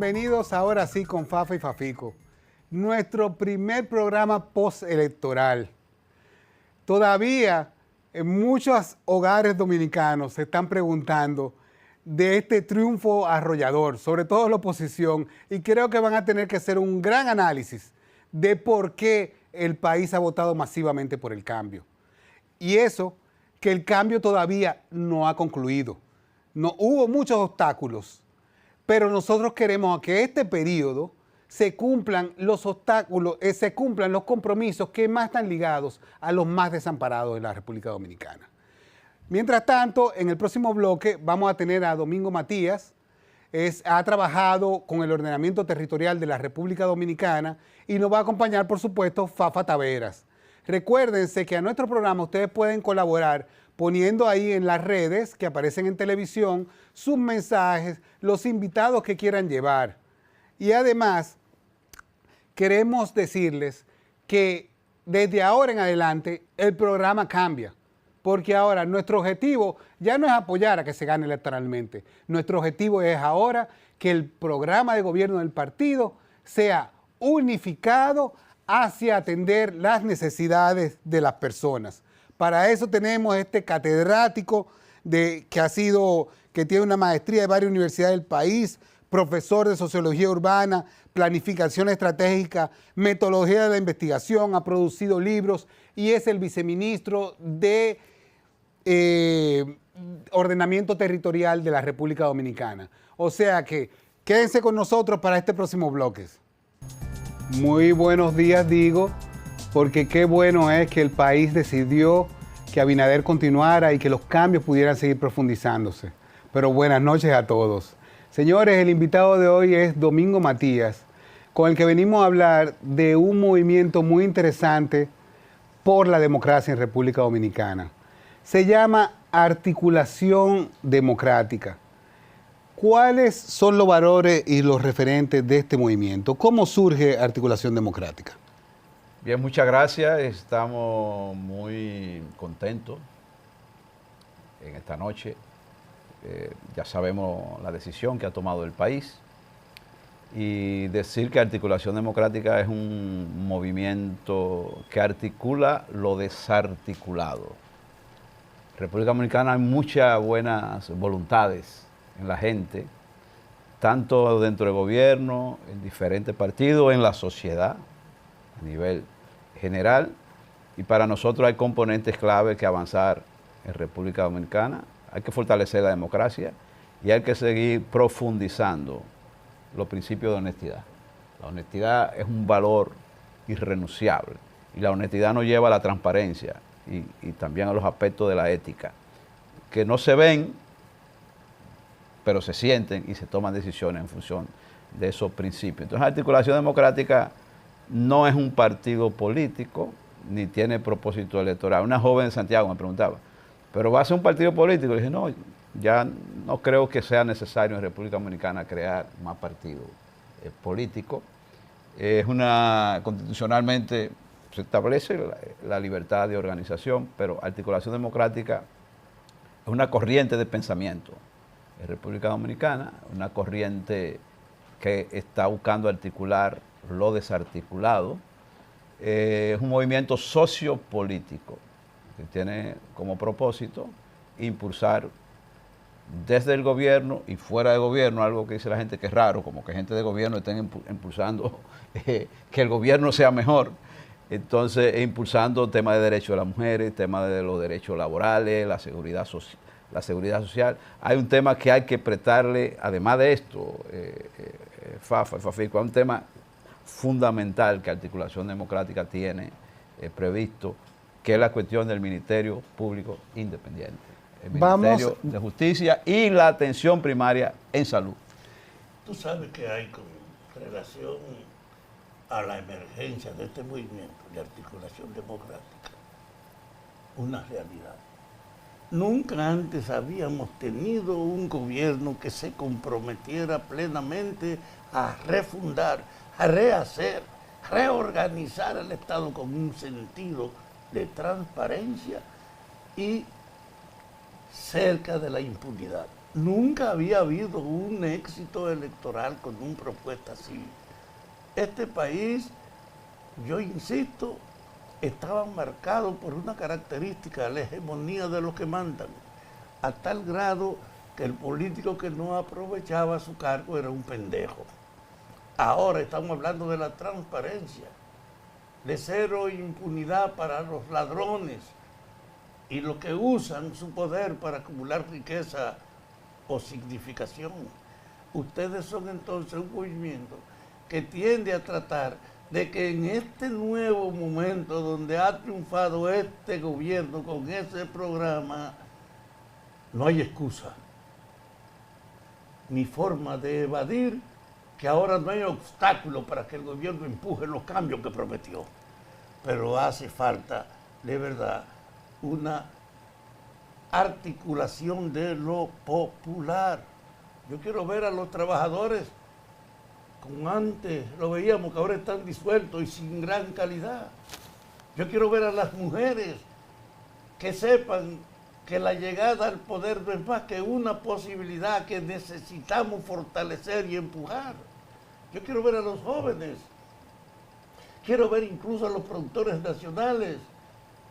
bienvenidos ahora sí con Fafa y Fafico, nuestro primer programa postelectoral. Todavía en muchos hogares dominicanos se están preguntando de este triunfo arrollador, sobre todo la oposición, y creo que van a tener que hacer un gran análisis de por qué el país ha votado masivamente por el cambio. Y eso, que el cambio todavía no ha concluido. No, hubo muchos obstáculos, pero nosotros queremos que este periodo se cumplan los obstáculos, se cumplan los compromisos que más están ligados a los más desamparados de la República Dominicana. Mientras tanto, en el próximo bloque vamos a tener a Domingo Matías. Ha trabajado con el ordenamiento territorial de la República Dominicana y nos va a acompañar, por supuesto, Fafa Taveras. Recuérdense que a nuestro programa ustedes pueden colaborar poniendo ahí en las redes que aparecen en televisión sus mensajes, los invitados que quieran llevar. Y además, queremos decirles que desde ahora en adelante el programa cambia, porque ahora nuestro objetivo ya no es apoyar a que se gane electoralmente. Nuestro objetivo es ahora que el programa de gobierno del partido sea unificado hacia atender las necesidades de las personas. Para eso tenemos este catedrático que tiene una maestría de varias universidades del país, profesor de sociología urbana, planificación estratégica, metodología de la investigación, ha producido libros y es el viceministro de ordenamiento territorial de la República Dominicana. O sea que quédense con nosotros para este próximo bloque. Muy buenos días, digo, porque qué bueno es que el país decidió que Abinader continuara y que los cambios pudieran seguir profundizándose. Pero buenas noches a todos. Señores, el invitado de hoy es Domingo Matías, con el que venimos a hablar de un movimiento muy interesante por la democracia en República Dominicana. Se llama Articulación Democrática. ¿Cuáles son los valores y los referentes de este movimiento? ¿Cómo surge Articulación Democrática? Bien, muchas gracias. Estamos muy contentos en esta noche. Ya sabemos la decisión que ha tomado el país y decir que Articulación Democrática es un movimiento que articula lo desarticulado. En República Dominicana hay muchas buenas voluntades en la gente, tanto dentro del gobierno, en diferentes partidos, en la sociedad, a nivel general, y para nosotros hay componentes clave que avanzar en República Dominicana. Hay que fortalecer la democracia y hay que seguir profundizando los principios de honestidad. La honestidad es un valor irrenunciable y la honestidad nos lleva a la transparencia y también a los aspectos de la ética, que no se ven, pero se sienten y se toman decisiones en función de esos principios. Entonces, Articulación Democrática no es un partido político, ni tiene propósito electoral. Una joven de Santiago me preguntaba, ¿pero va a ser un partido político? Le dije, no, ya no creo que sea necesario en República Dominicana crear más partidos políticos. Constitucionalmente se establece la libertad de organización, pero Articulación Democrática es una corriente de pensamiento en República Dominicana, una corriente que está buscando articular lo desarticulado. Es un movimiento sociopolítico que tiene como propósito impulsar desde el gobierno y fuera del gobierno, algo que dice la gente que es raro, como que gente de gobierno estén impulsando que el gobierno sea mejor. Entonces, impulsando temas de derechos de las mujeres, temas de los derechos laborales, la seguridad social. Hay un tema que hay que prestarle, además de esto, Fafico, un tema fundamental que Articulación Democrática tiene previsto, que es la cuestión del Ministerio Público Independiente, el Ministerio de Justicia y la atención primaria en salud. Tú sabes que hay con relación a la emergencia de este movimiento de Articulación Democrática una realidad. Nunca antes habíamos tenido un gobierno que se comprometiera plenamente a refundar, a rehacer, reorganizar el Estado con un sentido de transparencia y cerca de la impunidad. Nunca había habido un éxito electoral con una propuesta así. Este país, yo insisto, estaba marcado por una característica, la hegemonía de los que mandan, a tal grado que el político que no aprovechaba su cargo era un pendejo. Ahora estamos hablando de la transparencia, de cero impunidad para los ladrones y los que usan su poder para acumular riqueza o significación. Ustedes son entonces un movimiento que tiende a tratar de que en este nuevo momento donde ha triunfado este gobierno con ese programa, no hay excusa ni forma de evadir que ahora no hay obstáculo para que el gobierno empuje los cambios que prometió. Pero hace falta, de verdad, una articulación de lo popular. Yo quiero ver a los trabajadores como antes lo veíamos, que ahora están disueltos y sin gran calidad. Yo quiero ver a las mujeres que sepan que la llegada al poder no es más que una posibilidad que necesitamos fortalecer y empujar. Yo quiero ver a los jóvenes, quiero ver incluso a los productores nacionales,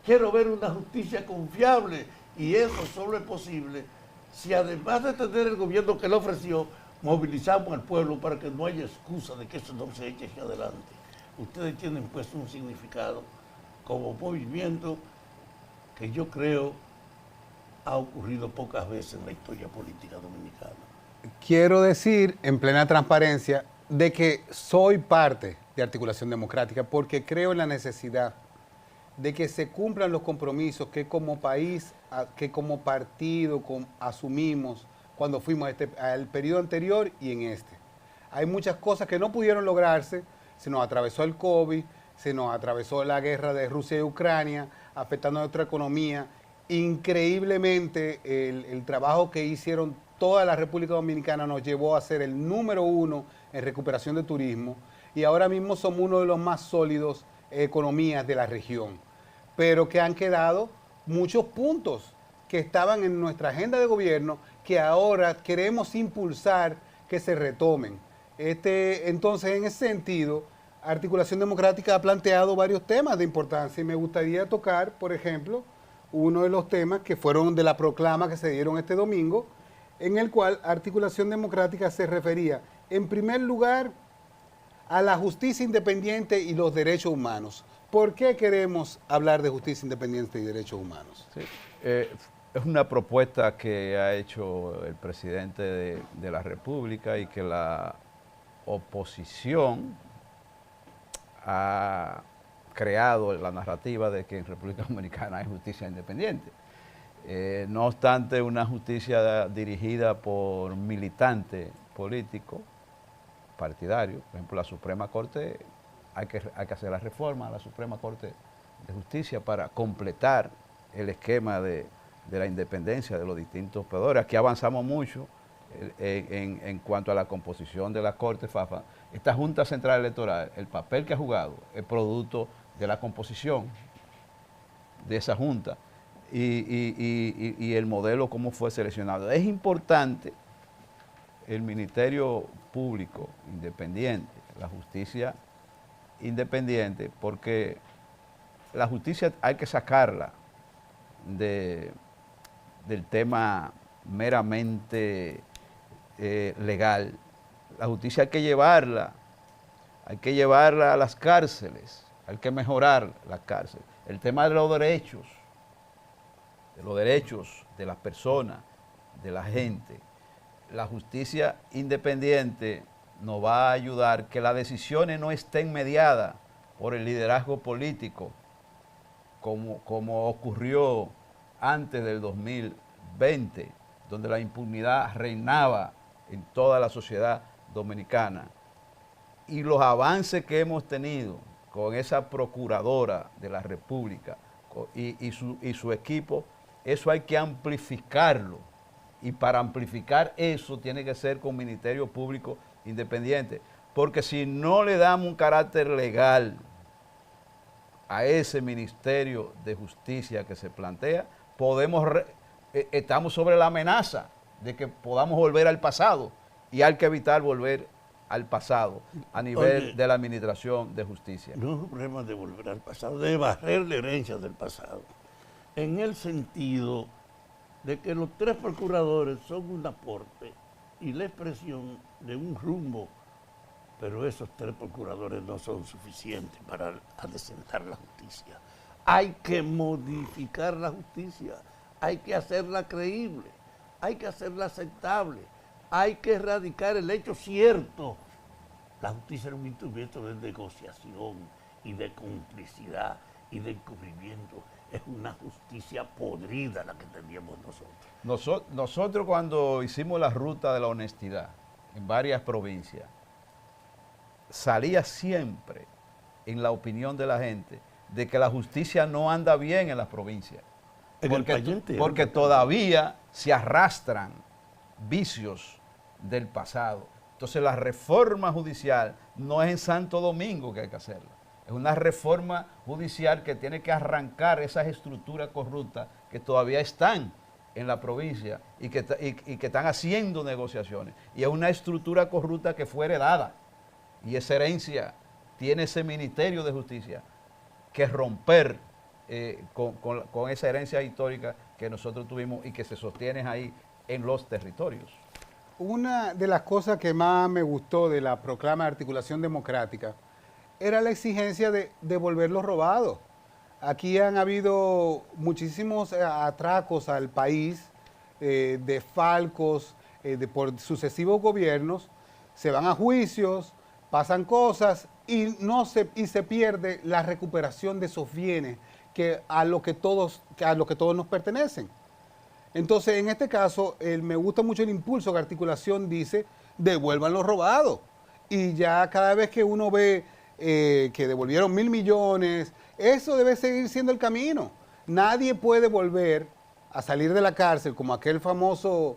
quiero ver una justicia confiable, y eso solo es posible si además de tener el gobierno que le ofreció, movilizamos al pueblo para que no haya excusa de que eso no se eche hacia adelante. Ustedes tienen pues un significado como movimiento que yo creo ha ocurrido pocas veces en la historia política dominicana. Quiero decir, en plena transparencia, de que soy parte de Articulación Democrática porque creo en la necesidad de que se cumplan los compromisos que como país, que como partido asumimos cuando fuimos al periodo anterior y en este. Hay muchas cosas que no pudieron lograrse, se nos atravesó el COVID, se nos atravesó la guerra de Rusia y Ucrania, afectando a nuestra economía. Increíblemente, el trabajo que hicieron toda la República Dominicana nos llevó a ser el número 1 en recuperación de turismo y ahora mismo somos uno de los más sólidos economías de la región, pero que han quedado muchos puntos que estaban en nuestra agenda de gobierno que ahora queremos impulsar que se retomen. Entonces, en ese sentido, Articulación Democrática ha planteado varios temas de importancia y me gustaría tocar, por ejemplo, uno de los temas que fueron de la proclama que se dieron este domingo, en el cual Articulación Democrática se refería, en primer lugar, a la justicia independiente y los derechos humanos. ¿Por qué queremos hablar de justicia independiente y derechos humanos? Sí, es una propuesta que ha hecho el presidente de la República y que la oposición ha creado la narrativa de que en República Dominicana hay justicia independiente. No obstante, una justicia dirigida por militantes políticos, partidarios, por ejemplo, la Suprema Corte, hay que hacer la reforma a la Suprema Corte de Justicia para completar el esquema de la independencia de los distintos poderes. Aquí avanzamos mucho en cuanto a la composición de la Corte FAFA. Esta Junta Central Electoral, el papel que ha jugado es producto de la composición de esa Junta y el modelo cómo fue seleccionado. Es importante el Ministerio Público independiente, la justicia independiente, porque la justicia hay que sacarla del tema meramente legal. La justicia hay que llevarla a las cárceles, hay que mejorar las cárceles. El tema de los derechos de las personas, de la gente. La justicia independiente nos va a ayudar que las decisiones no estén mediadas por el liderazgo político, como ocurrió antes del 2020, donde la impunidad reinaba en toda la sociedad dominicana. Y los avances que hemos tenido con esa procuradora de la República y su equipo, eso hay que amplificarlo. Y para amplificar eso tiene que ser con Ministerio Público independiente. Porque si no le damos un carácter legal a ese Ministerio de Justicia que se plantea, estamos sobre la amenaza de que podamos volver al pasado y hay que evitar volver al pasado a nivel Oye, de la administración de justicia. no es un problema de volver al pasado, de barrer la herencia del pasado, en el sentido de que los 3 procuradores son un aporte y la expresión de un rumbo, pero esos 3 procuradores no son suficientes para adecentar la justicia. Hay que modificar la justicia, hay que hacerla creíble, hay que hacerla aceptable, hay que erradicar el hecho cierto. La justicia era un instrumento de negociación y de complicidad y de encubrimiento. Es una justicia podrida la que teníamos nosotros. Nosotros cuando hicimos la ruta de la honestidad en varias provincias, salía siempre en la opinión de la gente de que la justicia no anda bien en las provincias. Porque todavía se arrastran vicios del pasado. Entonces la reforma judicial no es en Santo Domingo que hay que hacerla. Es una reforma judicial que tiene que arrancar esas estructuras corruptas que todavía están en la provincia y que están haciendo negociaciones. Y es una estructura corrupta que fue heredada. Y esa herencia tiene ese Ministerio de Justicia que romper con esa herencia histórica que nosotros tuvimos y que se sostiene ahí en los territorios. Una de las cosas que más me gustó de la proclama de articulación democrática era la exigencia de devolver los robados. Aquí han habido muchísimos atracos al país, desfalcos por sucesivos gobiernos, se van a juicios, pasan cosas y se pierde la recuperación de esos bienes a lo que todos nos pertenecen. Entonces, en este caso, me gusta mucho el impulso que Articulación dice, devuelvan los robados. Y ya cada vez que uno ve que devolvieron 1.000 millones, eso debe seguir siendo el camino. Nadie puede volver a salir de la cárcel como aquel famoso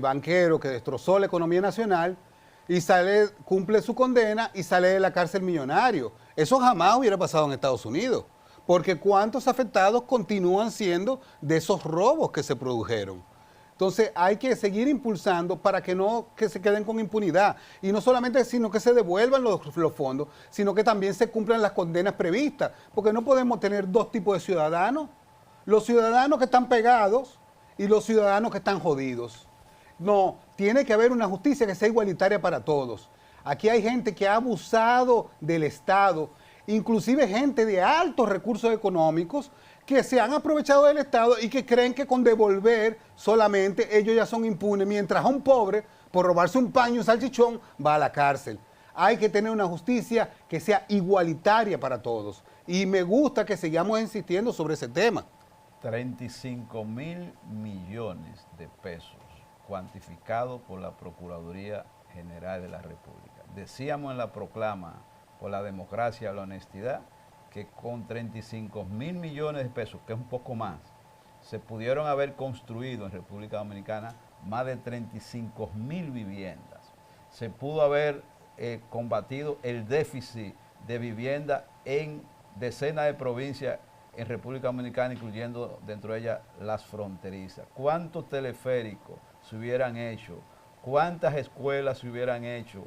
banquero que destrozó la economía nacional y cumple su condena y sale de la cárcel millonario. Eso jamás hubiera pasado en Estados Unidos. Porque ¿cuántos afectados continúan siendo de esos robos que se produjeron? Entonces hay que seguir impulsando para que se queden con impunidad. Y no solamente sino que se devuelvan los fondos, sino que también se cumplan las condenas previstas. Porque no podemos tener 2 tipos de ciudadanos. Los ciudadanos que están pegados y los ciudadanos que están jodidos. No, tiene que haber una justicia que sea igualitaria para todos. Aquí hay gente que ha abusado del Estado, inclusive gente de altos recursos económicos que se han aprovechado del Estado y que creen que con devolver solamente ellos ya son impunes, mientras a un pobre, por robarse un paño y un salchichón, va a la cárcel. Hay que tener una justicia que sea igualitaria para todos. Y me gusta que sigamos insistiendo sobre ese tema. 35.000 millones de pesos cuantificados por la Procuraduría General de la República. Decíamos en la proclama por la democracia y la honestidad, que con 35.000 millones de pesos, que es un poco más, se pudieron haber construido en República Dominicana más de 35.000 viviendas. Se pudo haber combatido el déficit de vivienda en decenas de provincias en República Dominicana, incluyendo dentro de ellas las fronterizas. ¿Cuántos teleféricos se hubieran hecho? ¿Cuántas escuelas se hubieran hecho?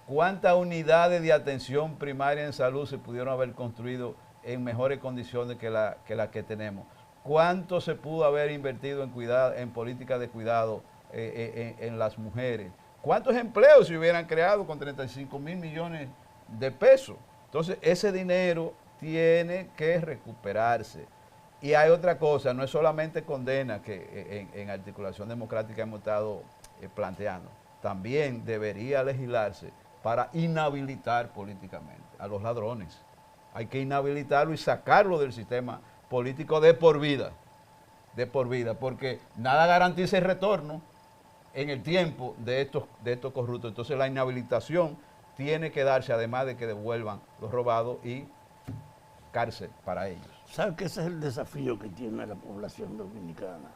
¿Cuántas unidades de atención primaria en salud se pudieron haber construido en mejores condiciones que las que tenemos? ¿Cuánto se pudo haber invertido en políticas de cuidado en las mujeres? ¿Cuántos empleos se hubieran creado con 35.000 millones de pesos? Entonces, ese dinero tiene que recuperarse. Y hay otra cosa, no es solamente condena que en Articulación Democrática hemos estado planteando, también debería legislarse para inhabilitar políticamente a los ladrones. Hay que inhabilitarlo y sacarlo del sistema político de por vida, porque nada garantiza el retorno en el tiempo de estos corruptos. Entonces la inhabilitación tiene que darse, además de que devuelvan los robados y cárcel para ellos. ¿Sabe que ese es el desafío que tiene la población dominicana?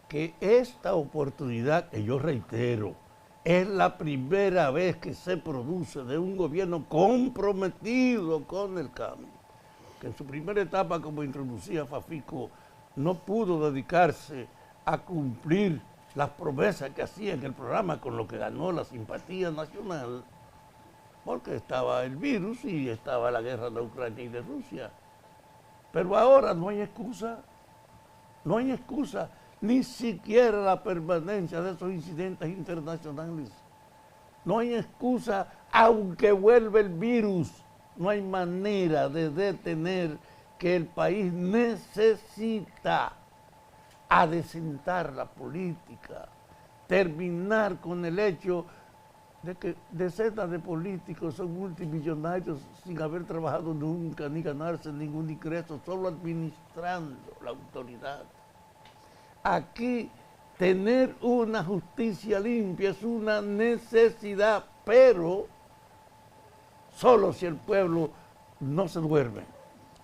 Que esta oportunidad, que yo reitero, es la primera vez que se produce de un gobierno comprometido con el cambio, que en su primera etapa, como introducía Fafico, no pudo dedicarse a cumplir las promesas que hacía en el programa, con lo que ganó la simpatía nacional, porque estaba el virus y estaba la guerra de Ucrania y de Rusia. Pero ahora no hay excusa, no hay excusa, ni siquiera la permanencia de esos incidentes internacionales. No hay excusa, aunque vuelva el virus, no hay manera de detener que el país necesita adecentar la política, terminar con el hecho de que decenas de políticos son multimillonarios sin haber trabajado nunca ni ganarse ningún ingreso, solo administrando la autoridad. Aquí tener una justicia limpia es una necesidad, pero solo si el pueblo no se duerme,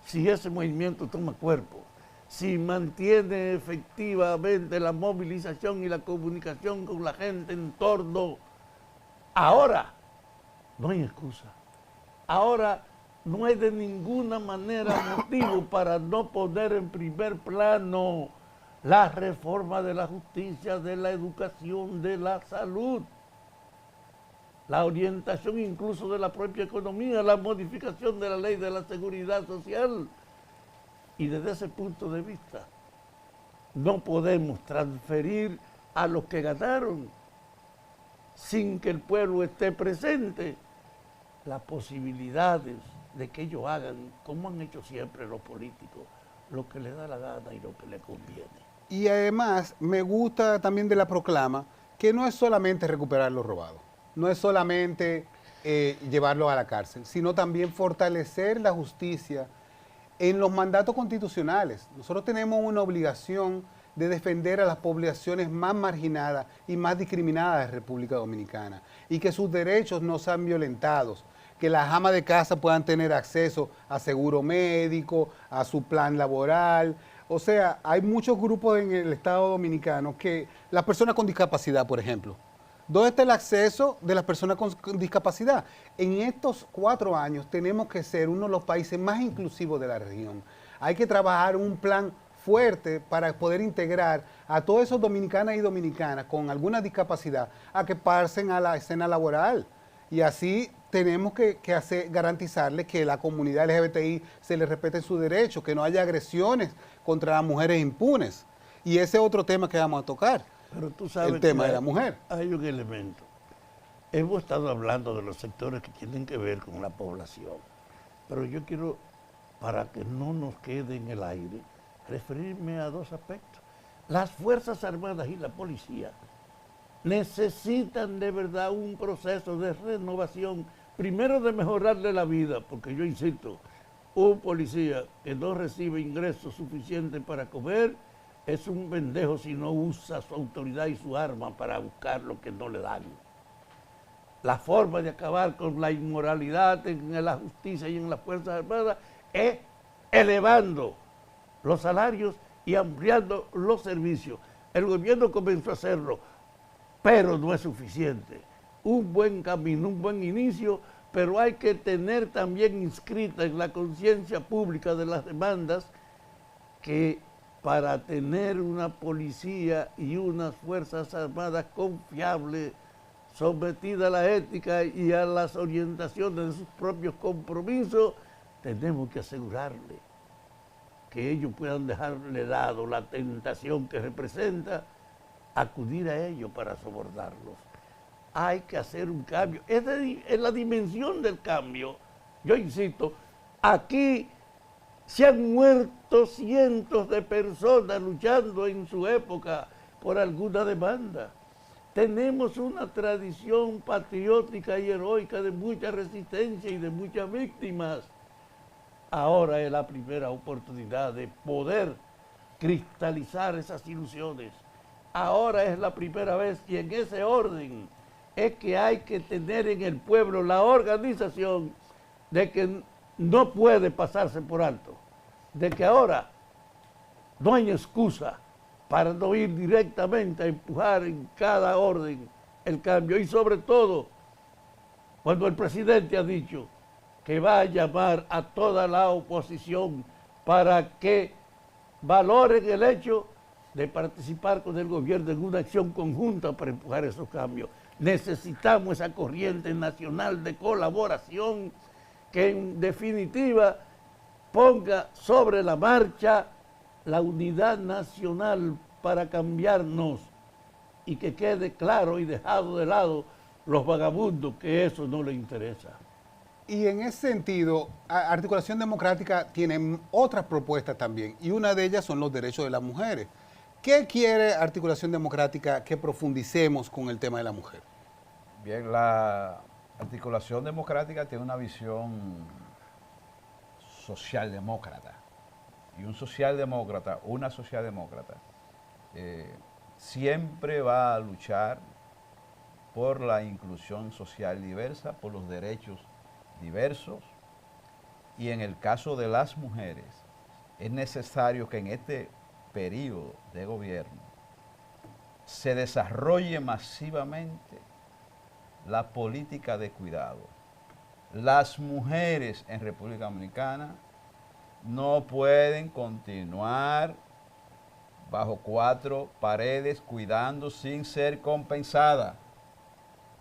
si ese movimiento toma cuerpo, si mantiene efectivamente la movilización y la comunicación con la gente en torno. Ahora no hay excusa. Ahora no hay de ninguna manera motivo para no poner en primer plano la reforma de la justicia, de la educación, de la salud, la orientación incluso de la propia economía, la modificación de la ley de la seguridad social. Y desde ese punto de vista, no podemos transferir a los que ganaron, sin que el pueblo esté presente, las posibilidades de que ellos hagan, como han hecho siempre los políticos, lo que les da la gana y lo que les conviene. Y además me gusta también de la proclama que no es solamente recuperar lo robado, no es solamente llevarlo a la cárcel, sino también fortalecer la justicia en los mandatos constitucionales. Nosotros tenemos una obligación de defender a las poblaciones más marginadas y más discriminadas de República Dominicana y que sus derechos no sean violentados, que las amas de casa puedan tener acceso a seguro médico, a su plan laboral. O sea, hay muchos grupos en el Estado Dominicano que las personas con discapacidad, por ejemplo, ¿dónde está el acceso de las personas con discapacidad? En estos 4 años tenemos que ser uno de los países más inclusivos de la región. Hay que trabajar un plan fuerte para poder integrar a todos esos dominicanas y dominicanas con alguna discapacidad a que pasen a la escena laboral. Y así tenemos que garantizarles que la comunidad LGBTI se les respeten sus derechos, que no haya agresiones contra las mujeres impunes. Y ese es otro tema que vamos a tocar. Pero tú sabes el tema que de la mujer. Hay un elemento. Hemos estado hablando de los sectores que tienen que ver con la población, pero yo quiero, para que no nos quede en el aire, referirme a 2 aspectos. Las Fuerzas Armadas y la policía necesitan de verdad un proceso de renovación, primero de mejorarle la vida, porque yo insisto, un policía que no recibe ingresos suficientes para comer es un pendejo si no usa su autoridad y su arma para buscar lo que no le dan. La forma de acabar con la inmoralidad en la justicia y en las Fuerzas Armadas es elevando los salarios y ampliando los servicios. El gobierno comenzó a hacerlo, pero no es suficiente. Un buen camino, un buen inicio, pero hay que tener también inscrita en la conciencia pública de las demandas que para tener una policía y unas Fuerzas Armadas confiables, sometidas a la ética y a las orientaciones de sus propios compromisos, tenemos que asegurarle que ellos puedan dejarle lado la tentación que representa acudir a ellos para sobornarlos. Hay que hacer un cambio. Es la dimensión del cambio. Yo insisto, aquí se han muerto cientos de personas luchando en su época por alguna demanda. Tenemos una tradición patriótica y heroica de mucha resistencia y de muchas víctimas. Ahora es la primera oportunidad de poder cristalizar esas ilusiones. Ahora es la primera vez y en ese orden es que hay que tener en el pueblo la organización de que no puede pasarse por alto, de que ahora no hay excusa para no ir directamente a empujar en cada orden el cambio y sobre todo cuando el presidente ha dicho que va a llamar a toda la oposición para que valoren el hecho de participar con el gobierno en una acción conjunta para empujar esos cambios. Necesitamos esa corriente nacional de colaboración que en definitiva ponga sobre la marcha la unidad nacional para cambiarnos y que quede claro y dejado de lado los vagabundos, que eso no les interesa. Y en ese sentido, Articulación Democrática tiene otras propuestas también, y una de ellas son los derechos de las mujeres. ¿Qué quiere Articulación Democrática que profundicemos con el tema de la mujer? Bien, la Articulación Democrática tiene una visión socialdemócrata. Y un socialdemócrata, una socialdemócrata, siempre va a luchar por la inclusión social diversa, por los derechos diversos, y en el caso de las mujeres es necesario que en este periodo de gobierno se desarrolle masivamente la política de cuidado. Las mujeres en República Dominicana no pueden continuar bajo cuatro paredes cuidando sin ser compensadas.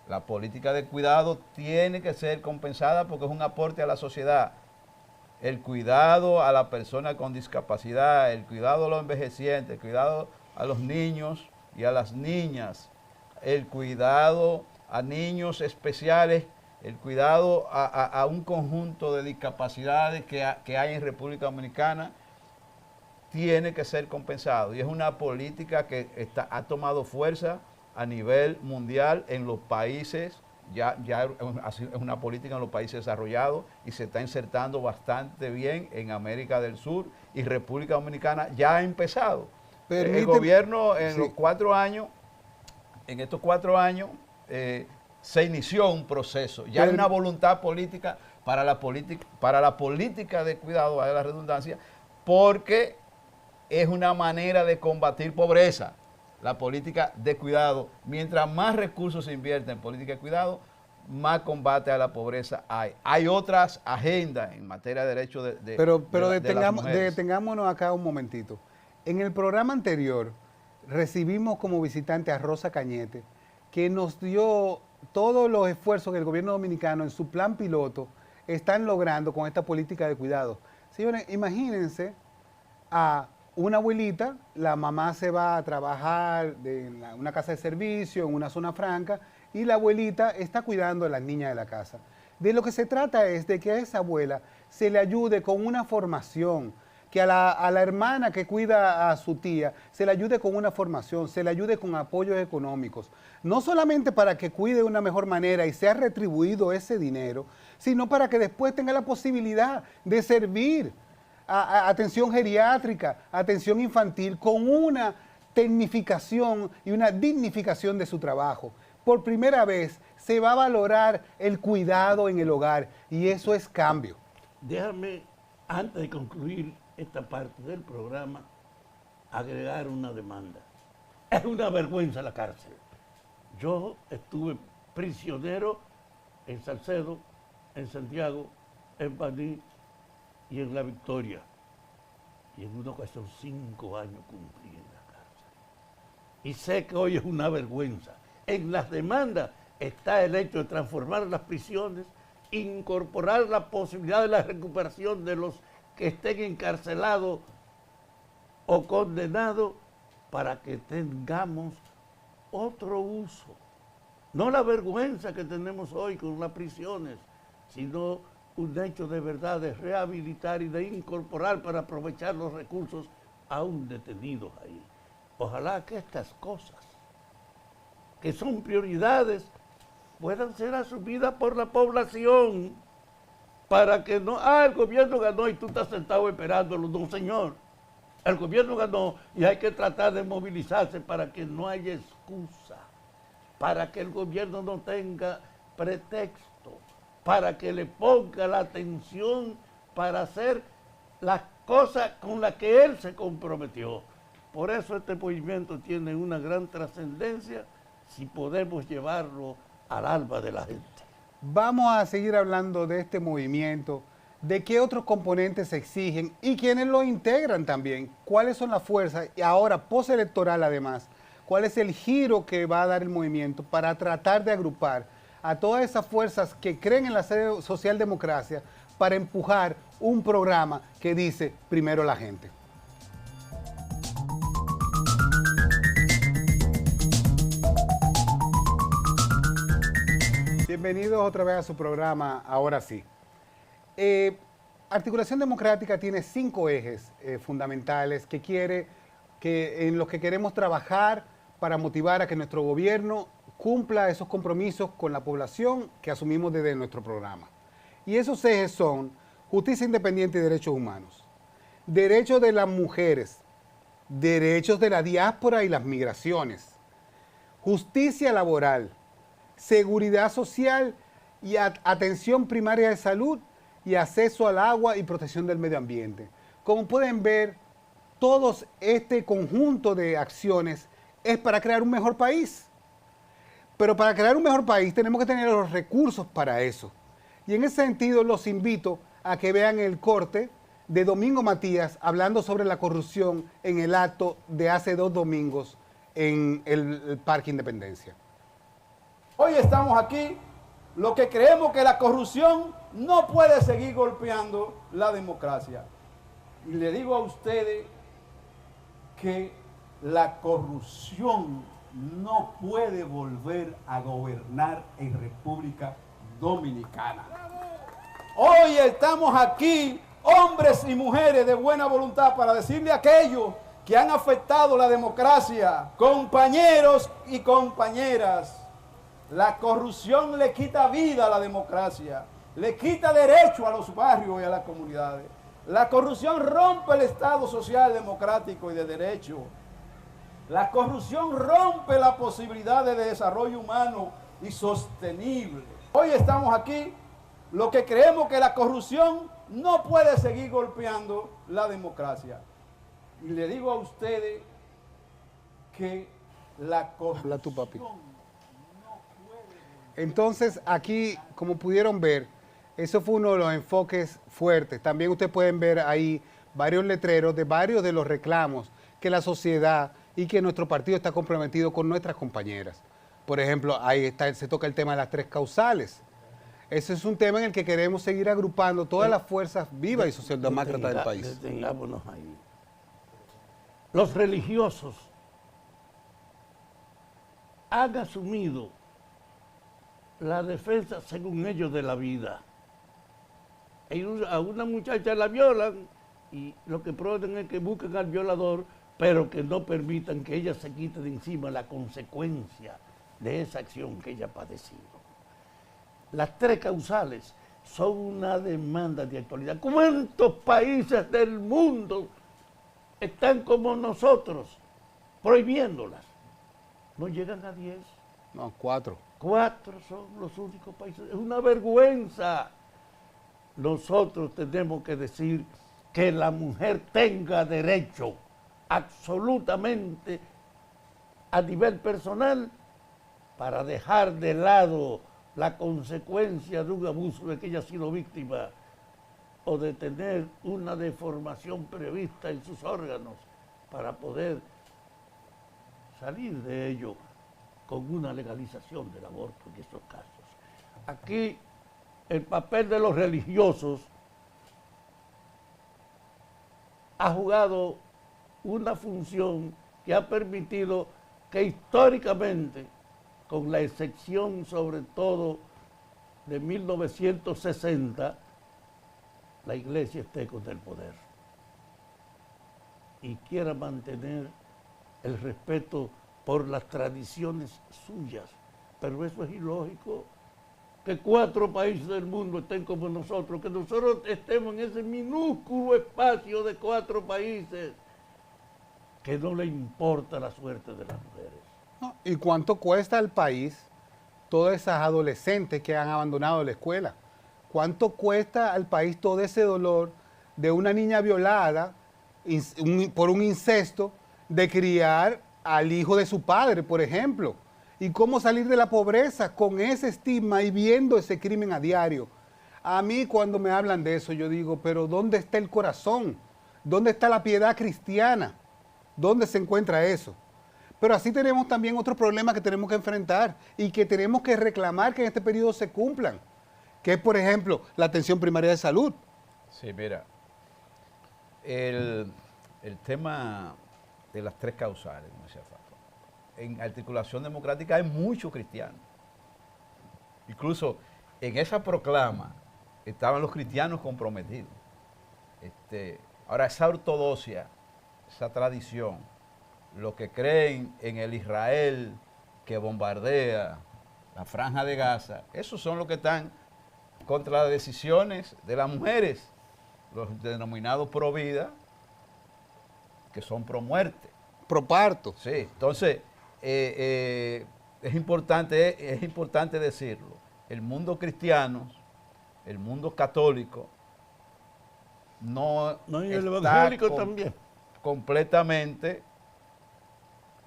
La política de cuidado tiene que ser compensada porque es un aporte a la sociedad. El cuidado a la persona con discapacidad, el cuidado a los envejecientes, el cuidado a los niños y a las niñas, el cuidado a niños especiales, el cuidado a un conjunto de discapacidades que hay en República Dominicana, tiene que ser compensado. Y es una política que ha tomado fuerza a nivel mundial en los países, ya es una política en los países desarrollados y se está insertando bastante bien en América del Sur, y República Dominicana ya ha empezado. El gobierno en los 4 años, en estos 4 años, se inició un proceso, ya hay una voluntad política para la política de cuidado, a la redundancia, porque es una manera de combatir pobreza. La política de cuidado, mientras más recursos se invierten en política de cuidado, más combate a la pobreza hay. Hay otras agendas en materia de derechos de las mujeres. Detengámonos acá un momentito. En el programa anterior recibimos como visitante a Rosa Cañete, que nos dio todos los esfuerzos que el gobierno dominicano en su plan piloto están logrando con esta política de cuidado. Señores, imagínense a una abuelita, la mamá se va a trabajar en una casa de servicio, en una zona franca, y la abuelita está cuidando a las niñas de la casa. De lo que se trata es de que a esa abuela se le ayude con una formación, que a la hermana que cuida a su tía se le ayude con una formación, se le ayude con apoyos económicos, no solamente para que cuide de una mejor manera y sea retribuido ese dinero, sino para que después tenga la posibilidad de servir a atención geriátrica, atención infantil, con una tecnificación y una dignificación de su trabajo. Por primera vez se va a valorar el cuidado en el hogar, y eso es cambio. Déjame, antes de concluir esta parte del programa, agregar una demanda. Es una vergüenza la cárcel. Yo estuve prisionero en Salcedo, en Santiago, en Baní y en La Victoria. Y en una ocasión 5 años cumplí en la cárcel. Y sé que hoy es una vergüenza. En las demandas está el hecho de transformar las prisiones, incorporar la posibilidad de la recuperación de los que estén encarcelados o condenados, para que tengamos otro uso. No la vergüenza que tenemos hoy con las prisiones, sino un hecho de verdad de rehabilitar y de incorporar para aprovechar los recursos aún detenidos ahí. Ojalá que estas cosas, que son prioridades, puedan ser asumidas por la población, para que no, el gobierno ganó y tú estás sentado esperándolo. No, señor. El gobierno ganó y hay que tratar de movilizarse para que no haya excusa, para que el gobierno no tenga pretexto, para que le ponga la atención para hacer las cosas con las que él se comprometió. Por eso este movimiento tiene una gran trascendencia, si podemos llevarlo al alma de la gente. Vamos a seguir hablando de este movimiento, de qué otros componentes se exigen y quiénes lo integran también, cuáles son las fuerzas y ahora postelectoral además, cuál es el giro que va a dar el movimiento para tratar de agrupar a todas esas fuerzas que creen en la socialdemocracia para empujar un programa que dice primero la gente. Bienvenidos otra vez a su programa, Ahora sí. Articulación Democrática tiene 5 ejes fundamentales en los que queremos trabajar para motivar a que nuestro gobierno cumpla esos compromisos con la población que asumimos desde nuestro programa. Y esos ejes son justicia independiente y derechos humanos, derechos de las mujeres, derechos de la diáspora y las migraciones, justicia laboral, seguridad social y atención primaria de salud y acceso al agua y protección del medio ambiente. Como pueden ver, todo este conjunto de acciones es para crear un mejor país. Pero para crear un mejor país tenemos que tener los recursos para eso. Y en ese sentido los invito a que vean el corte de Domingo Matías hablando sobre la corrupción en el acto de hace 2 domingos en el Parque Independencia. Hoy estamos aquí, los que creemos que la corrupción no puede seguir golpeando la democracia. Y le digo a ustedes que la corrupción no puede volver a gobernar en República Dominicana. Hoy estamos aquí, hombres y mujeres de buena voluntad, para decirle a aquellos que han afectado la democracia, compañeros y compañeras, la corrupción le quita vida a la democracia, le quita derecho a los barrios y a las comunidades. La corrupción rompe el Estado social, democrático y de derecho. La corrupción rompe la posibilidad de desarrollo humano y sostenible. Hoy estamos aquí, los que creemos que la corrupción no puede seguir golpeando la democracia. Y le digo a ustedes que la corrupción... Habla tú, papi. Entonces, aquí, como pudieron ver, eso fue uno de los enfoques fuertes. También ustedes pueden ver ahí varios letreros de varios de los reclamos que la sociedad y que nuestro partido está comprometido con nuestras compañeras. Por ejemplo, ahí está, se toca el tema de las 3 causales. Ese es un tema en el que queremos seguir agrupando todas las fuerzas vivas y socialdemócratas del país. Detengámonos ahí. Los religiosos han asumido la defensa, según ellos, de la vida. A una muchacha la violan y lo que proponen es que busquen al violador, pero que no permitan que ella se quite de encima la consecuencia de esa acción que ella ha padecido. Las 3 causales son una demanda de actualidad. ¿Cuántos países del mundo están como nosotros prohibiéndolas? No llegan a 10. No, 4. 4 son los únicos países. Es una vergüenza. Nosotros tenemos que decir que la mujer tenga derecho absolutamente a nivel personal para dejar de lado la consecuencia de un abuso de que ella ha sido víctima o de tener una deformación prevista en sus órganos para poder salir de ello con una legalización del aborto en estos casos. Aquí el papel de los religiosos ha jugado una función que ha permitido que históricamente, con la excepción sobre todo de 1960, la Iglesia esté con el poder y quiera mantener el respeto por las tradiciones suyas. Pero eso es ilógico, que 4 países del mundo estén como nosotros, que nosotros estemos en ese minúsculo espacio de 4 países, que no le importa la suerte de las mujeres. No, ¿y cuánto cuesta al país todas esas adolescentes que han abandonado la escuela? ¿Cuánto cuesta al país todo ese dolor de una niña violada por un incesto, de criar al hijo de su padre, por ejemplo? ¿Y cómo salir de la pobreza con ese estigma y viendo ese crimen a diario? A mí cuando me hablan de eso, yo digo, pero ¿dónde está el corazón? ¿Dónde está la piedad cristiana? ¿Dónde se encuentra eso? Pero así tenemos también otros problemas que tenemos que enfrentar y que tenemos que reclamar que en este periodo se cumplan, que es, por ejemplo, la atención primaria de salud. Sí, mira, el tema de las tres causales, como decía Fafa, en Articulación Democrática hay muchos cristianos. Incluso en esa proclama estaban los cristianos comprometidos. Ahora, esa ortodoxia, esa tradición, los que creen en el Israel que bombardea la Franja de Gaza, esos son los que están contra las decisiones de las mujeres, los denominados pro vida, que son pro muerte. Pro parto. Sí, entonces es importante decirlo. El mundo cristiano, el mundo católico, no, No, y el está evangélico también. completamente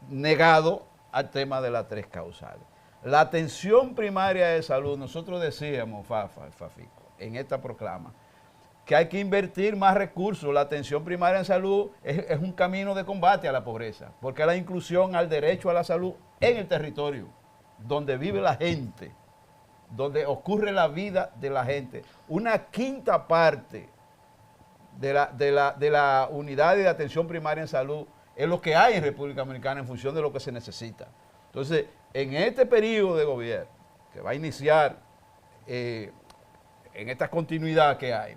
negado al tema de las tres causales. La atención primaria de salud, nosotros decíamos, Fafico, en esta proclama, que hay que invertir más recursos. La atención primaria en salud es un camino de combate a la pobreza, porque es la inclusión al derecho a la salud en el territorio, donde vive la gente, donde ocurre la vida de la gente. Una quinta parte de la unidad de atención primaria en salud es lo que hay en República Dominicana en función de lo que se necesita. Entonces, en este periodo de gobierno, que va a iniciar en esta continuidad que hay,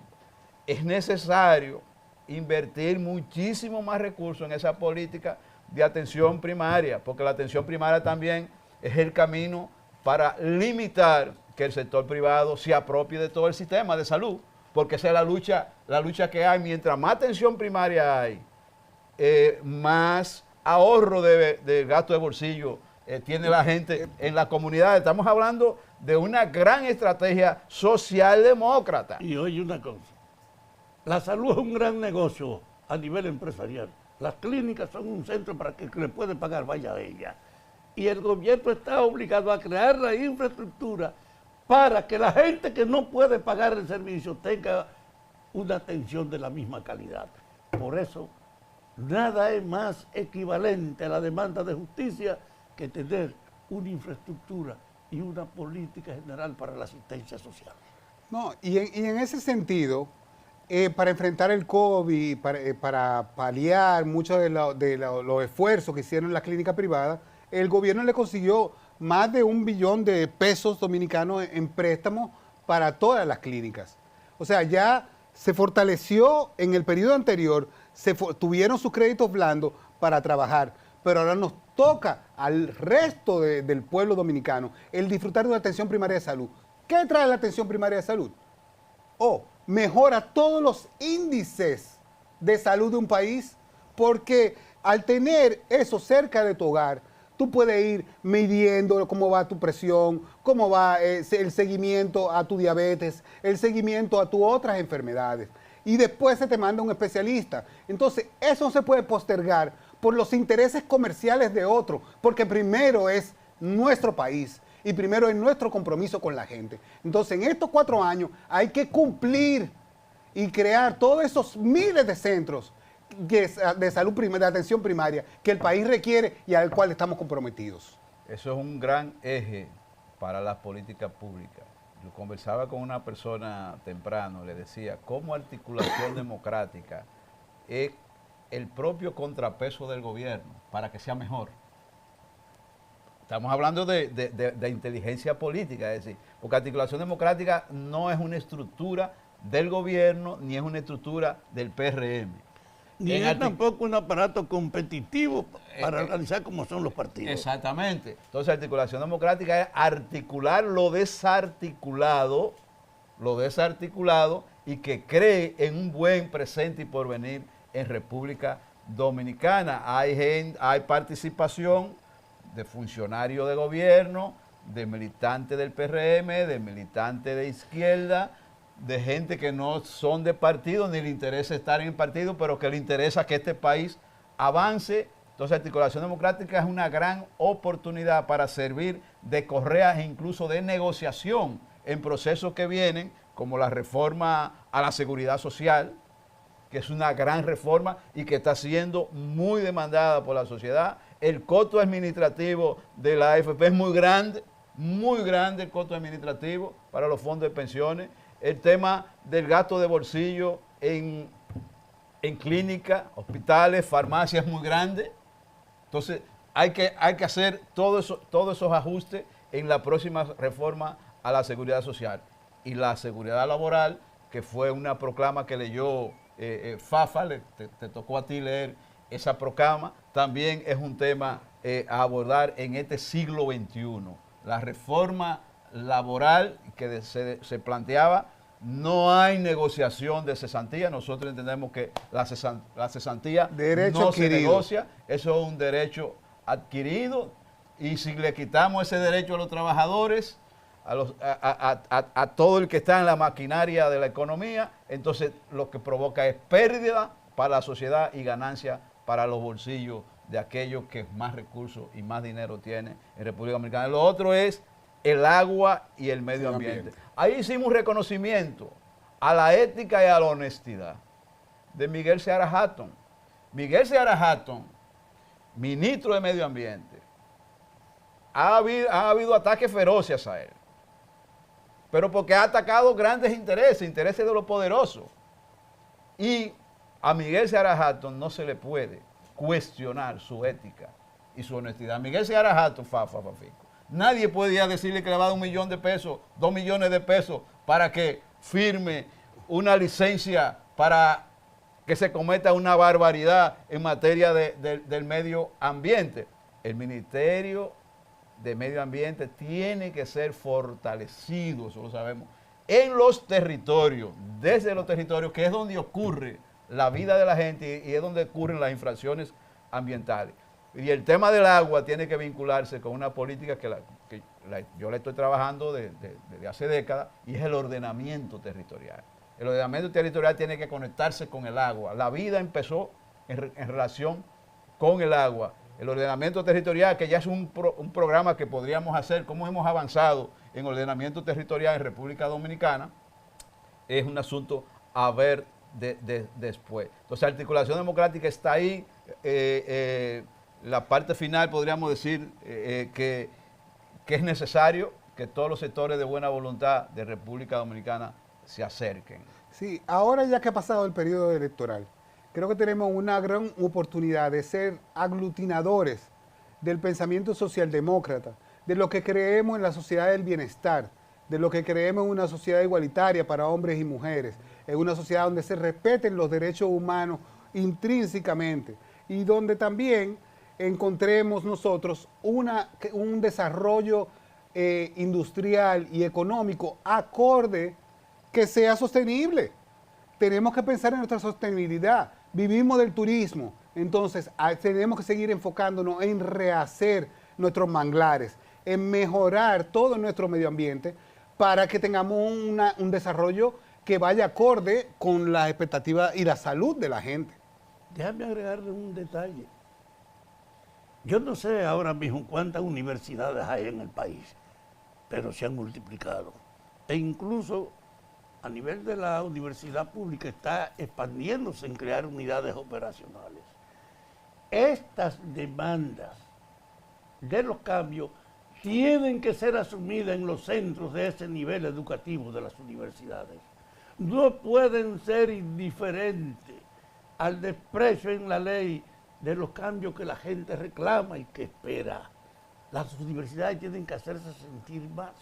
es necesario invertir muchísimo más recursos en esa política de atención primaria, porque la atención primaria también es el camino para limitar que el sector privado se apropie de todo el sistema de salud, porque esa es la lucha que hay. Mientras más atención primaria hay, más ahorro de gasto de bolsillo tiene la gente en la comunidad. Estamos hablando de una gran estrategia socialdemócrata. Y oye una cosa, la salud es un gran negocio a nivel empresarial. Las clínicas son un centro para que le puede pagar, vaya a ella. Y el gobierno está obligado a crear la infraestructura para que la gente que no puede pagar el servicio tenga una atención de la misma calidad. Por eso, nada es más equivalente a la demanda de justicia que tener una infraestructura y una política general para la asistencia social. No, y en ese sentido, para enfrentar el COVID, para paliar muchos de los esfuerzos que hicieron las clínicas privadas, el gobierno le consiguió más de 1 billón de pesos dominicanos en préstamos para todas las clínicas. O sea, ya se fortaleció en el periodo anterior, tuvieron sus créditos blandos para trabajar, pero ahora nos toca al resto del pueblo dominicano el disfrutar de una atención primaria de salud. ¿Qué trae la atención primaria de salud? Mejora todos los índices de salud de un país, porque al tener eso cerca de tu hogar, tú puedes ir midiendo cómo va tu presión, cómo va el seguimiento a tu diabetes, el seguimiento a tus otras enfermedades. Y después se te manda un especialista. Entonces, eso no se puede postergar por los intereses comerciales de otros, porque primero es nuestro país y primero es nuestro compromiso con la gente. Entonces, en estos 4 años hay que cumplir y crear todos esos miles de centros de salud de atención primaria que el país requiere y al cual estamos comprometidos. Eso es un gran eje para las políticas públicas. Yo conversaba con una persona temprano, le decía, ¿cómo Articulación Democrática es el propio contrapeso del gobierno para que sea mejor? Estamos hablando de inteligencia política, es decir, porque Articulación Democrática no es una estructura del gobierno ni es una estructura del PRM. Ni es tampoco un aparato competitivo para organizar como son los partidos. Exactamente. Entonces, Articulación Democrática es articular lo desarticulado y que cree en un buen presente y porvenir en República Dominicana. Hay participación de funcionarios de gobierno, de militantes del PRM, de militantes de izquierda, de gente que no son de partido, ni le interesa estar en el partido, pero que le interesa que este país avance. Entonces, Articulación Democrática es una gran oportunidad para servir de correa e incluso de negociación en procesos que vienen como la reforma a la seguridad social, que es una gran reforma y que está siendo muy demandada por la sociedad. El costo administrativo de la AFP es muy grande el costo administrativo para los fondos de pensiones. El tema del gasto de bolsillo en clínicas, hospitales, farmacias es muy grande. Entonces, hay que hacer todos esos ajustes en la próxima reforma a la seguridad social. Y la seguridad laboral, que fue una proclama que leyó Fafa, te tocó a ti leer esa proclama, también es un tema a abordar en este siglo XXI. La reforma laboral que se planteaba, no hay negociación de cesantía. Nosotros entendemos que la cesantía Derecho no adquirido. se negocia, eso es un derecho adquirido, y si le quitamos ese derecho a los trabajadores, a todo el que está en la maquinaria de la economía, entonces lo que provoca es pérdida para la sociedad y ganancia para los bolsillos de aquellos que más recursos y más dinero tienen en República Dominicana. Lo otro es el agua y el medio ambiente. Ahí hicimos un reconocimiento a la ética y a la honestidad de Miguel Seara Hatton. Miguel Seara Hatton, ministro de Medio Ambiente, ha habido ataques feroces a él, pero porque ha atacado grandes intereses de los poderosos. Y a Miguel Seara Hatton no se le puede cuestionar su ética y su honestidad. Miguel Seara Hatton, Fafico, nadie podía decirle que le va a dar $1 millón de pesos, 2 millones de pesos para que firme una licencia para que se cometa una barbaridad en materia del medio ambiente. El Ministerio de Medio Ambiente tiene que ser fortalecido, eso lo sabemos, en los territorios, desde los territorios, que es donde ocurre la vida de la gente y es donde ocurren las infracciones ambientales. Y el tema del agua tiene que vincularse con una política que yo la estoy trabajando desde hace décadas, y es el ordenamiento territorial. El ordenamiento territorial tiene que conectarse con el agua. La vida empezó en relación con el agua. El ordenamiento territorial, que ya es un programa que podríamos hacer, cómo hemos avanzado en ordenamiento territorial en República Dominicana, es un asunto a ver después. Entonces, articulación democrática está ahí. La parte final podríamos decir que es necesario que todos los sectores de buena voluntad de República Dominicana se acerquen. Sí, ahora ya que ha pasado el periodo electoral, creo que tenemos una gran oportunidad de ser aglutinadores del pensamiento socialdemócrata, de lo que creemos en la sociedad del bienestar, de lo que creemos en una sociedad igualitaria para hombres y mujeres, en una sociedad donde se respeten los derechos humanos intrínsecamente y donde también encontremos nosotros un desarrollo industrial y económico acorde que sea sostenible. Tenemos que pensar en nuestra sostenibilidad. Vivimos del turismo, entonces tenemos que seguir enfocándonos en rehacer nuestros manglares, en mejorar todo nuestro medio ambiente para que tengamos un desarrollo que vaya acorde con las expectativas y la salud de la gente. Déjame agregarle un detalle. Yo no sé ahora mismo cuántas universidades hay en el país, pero se han multiplicado. E incluso a nivel de la universidad pública está expandiéndose en crear unidades operacionales. Estas demandas de los cambios tienen que ser asumidas en los centros de ese nivel educativo de las universidades. No pueden ser indiferentes al desprecio en la ley de los cambios que la gente reclama y que espera. Las universidades tienen que hacerse sentir más.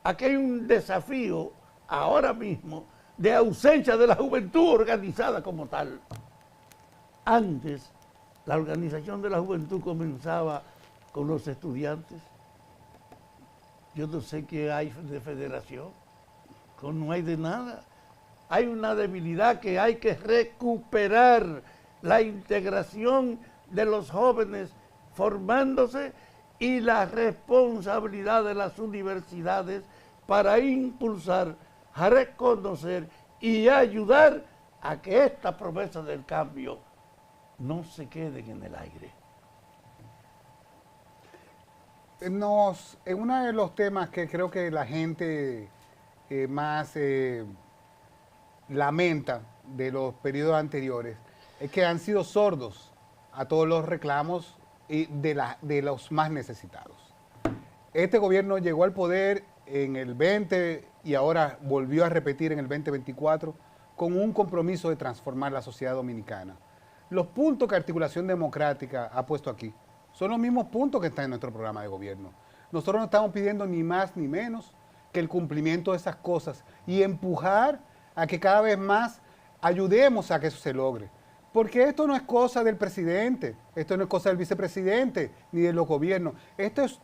Aquí hay un desafío ahora mismo de ausencia de la juventud organizada como tal. Antes, la organización de la juventud comenzaba con los estudiantes. Yo no sé qué hay de federación, no hay de nada. Hay una debilidad que hay que recuperar, la integración de los jóvenes formándose y la responsabilidad de las universidades para impulsar, a reconocer y ayudar a que estas promesas del cambio no se queden en el aire. En uno de los temas que creo que la gente más lamenta de los periodos anteriores es que han sido sordos a todos los reclamos de los más necesitados. Este gobierno llegó al poder en el 20 y ahora volvió a repetir en el 2024 con un compromiso de transformar la sociedad dominicana. Los puntos que Articulación Democrática ha puesto aquí son los mismos puntos que están en nuestro programa de gobierno. Nosotros no estamos pidiendo ni más ni menos que el cumplimiento de esas cosas y empujar a que cada vez más ayudemos a que eso se logre. Porque esto no es cosa del presidente, esto no es cosa del vicepresidente ni de los gobiernos.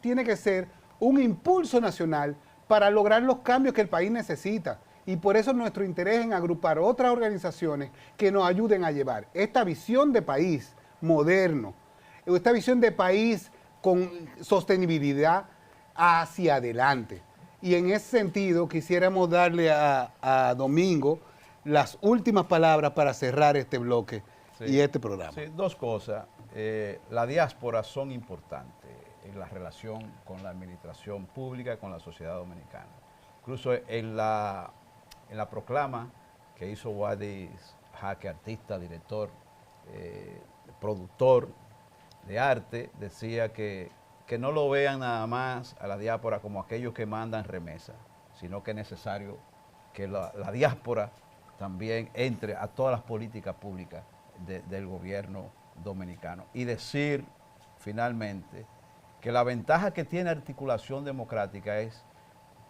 Tiene que ser un impulso nacional para lograr los cambios que el país necesita. Y por eso nuestro interés en agrupar otras organizaciones que nos ayuden a llevar esta visión de país moderno, esta visión de país con sostenibilidad hacia adelante. Y en ese sentido quisiéramos darle a Domingo las últimas palabras para cerrar este bloque y este programa. Sí, dos cosas. La diáspora son importantes en la relación con la administración pública, con la sociedad dominicana. Incluso en la proclama que hizo Wadi Jaque, artista, director, productor de arte, decía que no lo vean nada más a la diáspora como aquellos que mandan remesas, sino que es necesario que la diáspora también entre a todas las políticas públicas del gobierno dominicano. Y decir finalmente que la ventaja que tiene Articulación Democrática es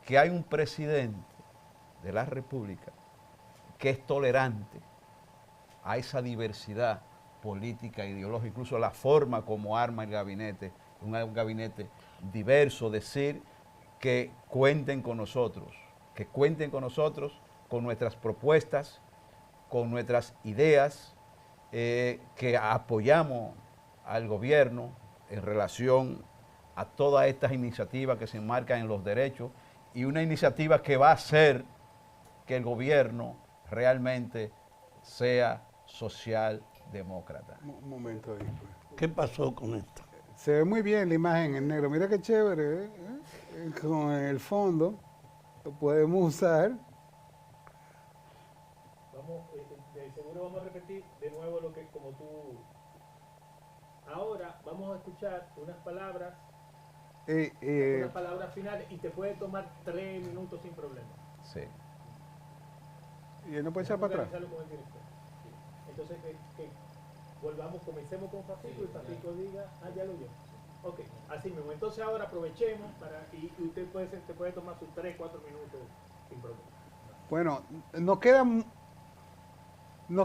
que hay un presidente de la República que es tolerante a esa diversidad política, ideológica, incluso la forma como arma el gabinete, un gabinete diverso, decir que cuenten con nosotros, con nuestras propuestas, con nuestras ideas, que apoyamos al gobierno en relación a todas estas iniciativas que se enmarcan en los derechos y una iniciativa que va a hacer que el gobierno realmente sea socialdemócrata. Un momento ahí, pues. ¿Qué pasó con esto? Se ve muy bien la imagen en negro. Mira qué chévere, con el fondo. Lo podemos usar. De seguro vamos a repetir de nuevo lo que como tú. Ahora vamos a escuchar unas palabras finales y te puede tomar 3 minutos sin problema. Sí. ¿Y él no puede echar para atrás? Con el director. Sí. Entonces que comencemos con Fafico y Fafico diga, ya lo oyó. Ok, así mismo. Entonces ahora aprovechemos y usted te puede tomar sus 3-4 minutos sin problema. Bueno, nos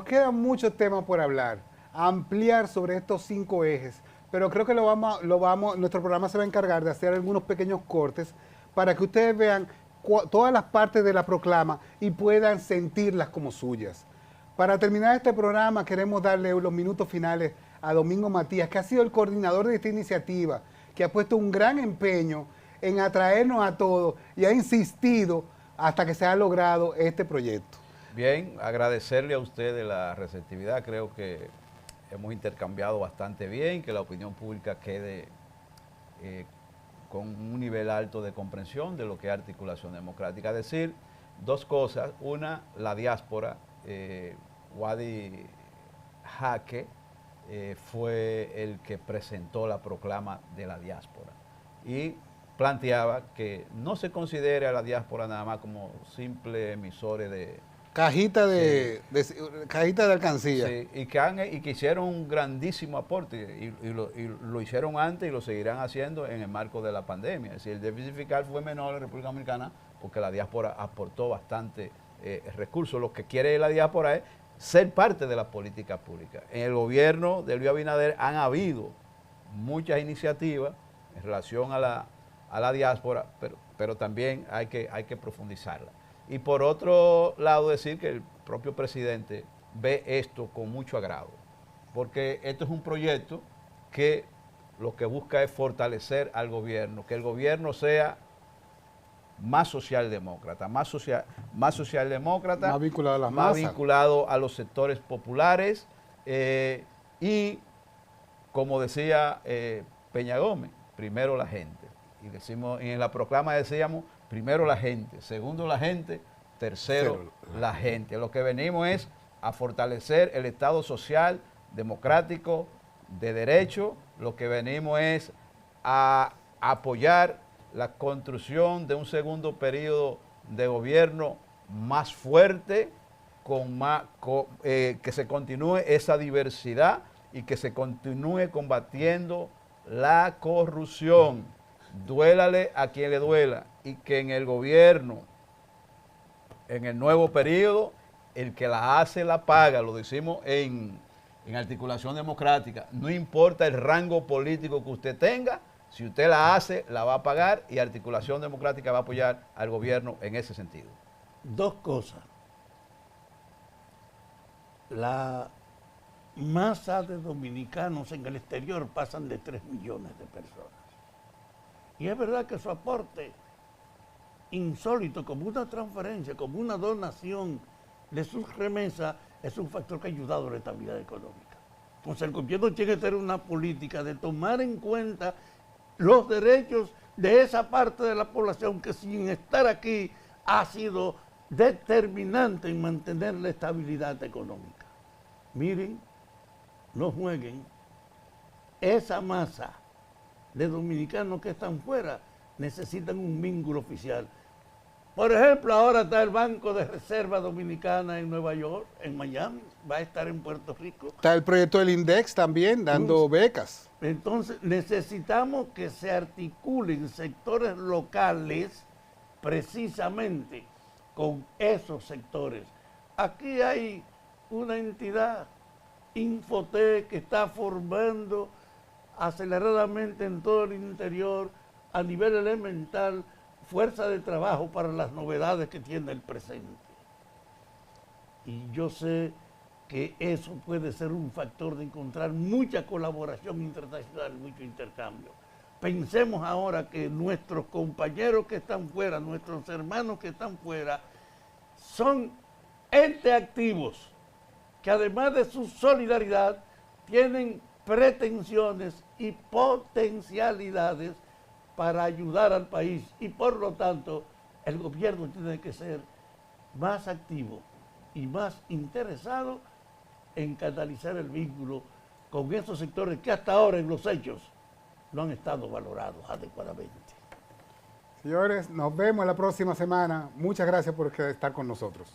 quedan muchos temas por hablar, ampliar sobre estos 5 ejes, pero creo que nuestro programa se va a encargar de hacer algunos pequeños cortes para que ustedes vean todas las partes de la proclama y puedan sentirlas como suyas. Para terminar este programa queremos darle los minutos finales a Domingo Matías, que ha sido el coordinador de esta iniciativa, que ha puesto un gran empeño en atraernos a todos y ha insistido hasta que se ha logrado este proyecto. Bien, agradecerle a ustedes la receptividad, creo que hemos intercambiado bastante bien, que la opinión pública quede con un nivel alto de comprensión de lo que es Articulación Democrática. Decir dos cosas, una, la diáspora, Wadi Jaque fue el que presentó la proclama de la diáspora y planteaba que no se considere a la diáspora nada más como simple emisores de cajita de alcancía. Sí, y que hicieron un grandísimo aporte y lo hicieron antes y lo seguirán haciendo en el marco de la pandemia. Es decir, el déficit fiscal fue menor en la República Dominicana porque la diáspora aportó bastante recursos. Lo que quiere la diáspora es ser parte de la política pública. En el gobierno de Luis Abinader han habido muchas iniciativas en relación a la diáspora, pero también hay que profundizarla. Y por otro lado decir que el propio presidente ve esto con mucho agrado, porque esto es un proyecto que lo que busca es fortalecer al gobierno, que el gobierno sea más socialdemócrata, más vinculado a las más masas, vinculado a los sectores populares y, como decía Peña Gómez, primero la gente. Y decimos, en la proclama decíamos Primero la gente, segundo la gente, tercero la gente. Lo que venimos es a fortalecer el Estado social, democrático, de derecho. Lo que venimos es a apoyar la construcción de un segundo periodo de gobierno más fuerte, que se continúe esa diversidad y que se continúe combatiendo la corrupción. Duélale a quien le duela, y que en el gobierno, en el nuevo periodo, el que la hace la paga. Lo decimos en Articulación Democrática. No importa el rango político que usted tenga, si usted la hace, la va a pagar, y Articulación Democrática va a apoyar al gobierno en ese sentido. Dos cosas. La masa de dominicanos en el exterior pasan de 3 millones de personas. Y es verdad que su aporte insólito, como una transferencia, como una donación de sus remesas, es un factor que ha ayudado a la estabilidad económica. Entonces el gobierno tiene que tener una política de tomar en cuenta los derechos de esa parte de la población que sin estar aquí ha sido determinante en mantener la estabilidad económica. Miren, no jueguen. Esa masa de dominicanos que están fuera necesitan un vínculo oficial. Por ejemplo, ahora está el Banco de Reserva Dominicana en Nueva York, en Miami, va a estar en Puerto Rico. Está el proyecto del INDEX también, dando becas. Entonces, necesitamos que se articulen sectores locales precisamente con esos sectores. Aquí hay una entidad, Infotec, que está formando aceleradamente en todo el interior, a nivel elemental, fuerza de trabajo para las novedades que tiene el presente. Y yo sé que eso puede ser un factor de encontrar mucha colaboración internacional, mucho intercambio. Pensemos ahora que nuestros compañeros que están fuera, nuestros hermanos que están fuera, son entes activos que además de su solidaridad tienen pretensiones y potencialidades para ayudar al país, y por lo tanto el gobierno tiene que ser más activo y más interesado en canalizar el vínculo con esos sectores que hasta ahora en los hechos no han estado valorados adecuadamente. Señores, nos vemos la próxima semana. Muchas gracias por estar con nosotros.